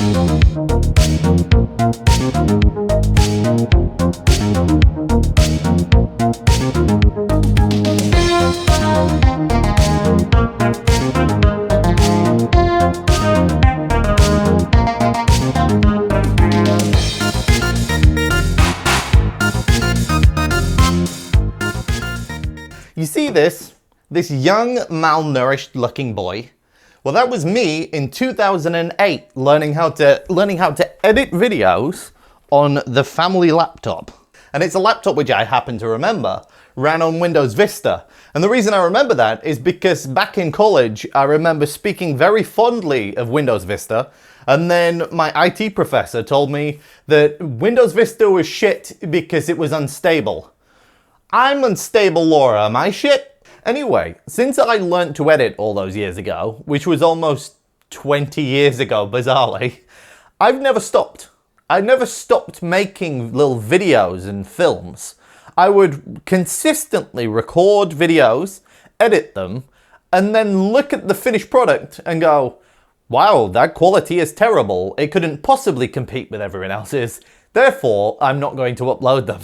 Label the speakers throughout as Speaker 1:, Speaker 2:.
Speaker 1: You see this young, malnourished looking boy? Well, that was me in 2008 learning how to edit videos on the family laptop. And it's a laptop which I happen to remember ran on Windows Vista. And the reason I remember that is because back in college, I remember speaking very fondly of Windows Vista. And then my IT professor told me that Windows Vista was shit because it was unstable. I'm unstable, Laura, am I shit? Anyway, since I learnt to edit all those years ago, which was almost 20 years ago, bizarrely, I've never stopped. I never stopped making little videos and films. I would consistently record videos, edit them, and then look at the finished product and go, wow, that quality is terrible. It couldn't possibly compete with everyone else's. Therefore, I'm not going to upload them.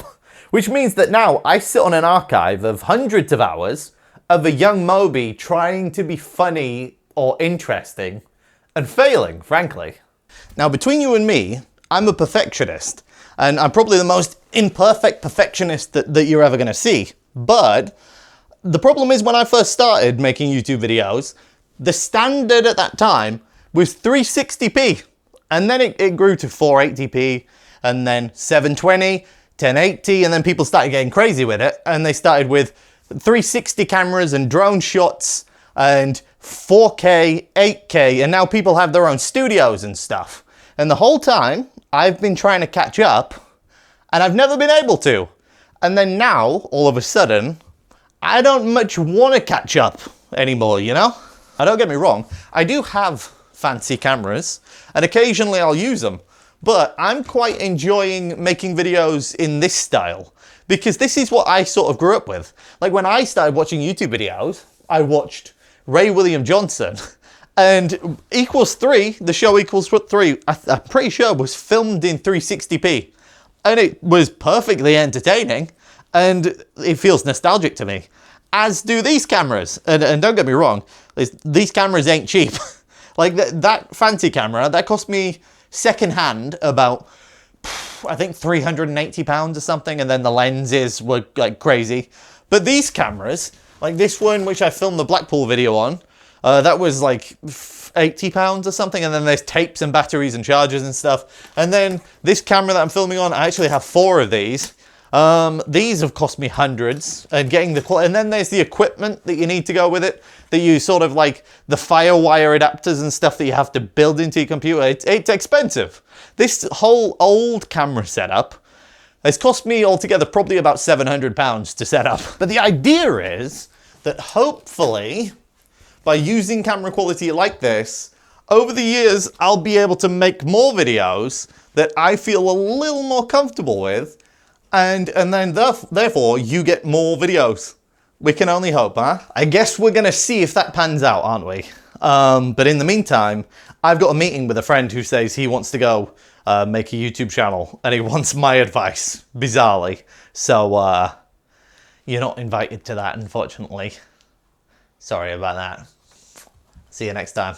Speaker 1: Which means that now I sit on an archive of hundreds of hours of a young Moby trying to be funny or interesting and failing, frankly. Now, between you and me, I'm a perfectionist, and I'm probably the most imperfect perfectionist that you're ever going to see. But the problem is, when I first started making YouTube videos, the standard at that time was 360p, and then it grew to 480p, and then 720, 1080, and then people started getting crazy with it, and they started with 360 cameras and drone shots and 4K, 8K, and now people have their own studios and stuff. And the whole time, I've been trying to catch up, and I've never been able to. And then now, all of a sudden, I don't much want to catch up anymore, you know? Now, don't get me wrong, I do have fancy cameras, and occasionally I'll use them, but I'm quite enjoying making videos in this style, because this is what I sort of grew up with. Like, when I started watching YouTube videos, I watched Ray William Johnson, and Equals 3, the show Equals 3, I'm pretty sure was filmed in 360p, and it was perfectly entertaining, and it feels nostalgic to me, as do these cameras. And don't get me wrong, these cameras ain't cheap. Like, that fancy camera, that cost me secondhand about, I think, £380 or something, and then the lenses were like crazy. But these cameras, like this one which I filmed the Blackpool video on, that was like £80 or something, and then there's tapes and batteries and chargers and stuff. And then this camera that I'm filming on, I actually have 4 of these. These have cost me hundreds, and and then there's the equipment that you need to go with it, that you sort of like the FireWire adapters and stuff that you have to build into your computer. It's expensive. This whole old camera setup has cost me altogether probably about £700 to set up. But the idea is that hopefully, by using camera quality like this, over the years, I'll be able to make more videos that I feel a little more comfortable with, and then therefore you get more videos. We can only hope, huh? I guess we're gonna see if that pans out, aren't we? But in the meantime, I've got a meeting with a friend who says he wants to go make a YouTube channel, and he wants my advice, bizarrely. So, you're not invited to that, unfortunately. Sorry about that. See you next time.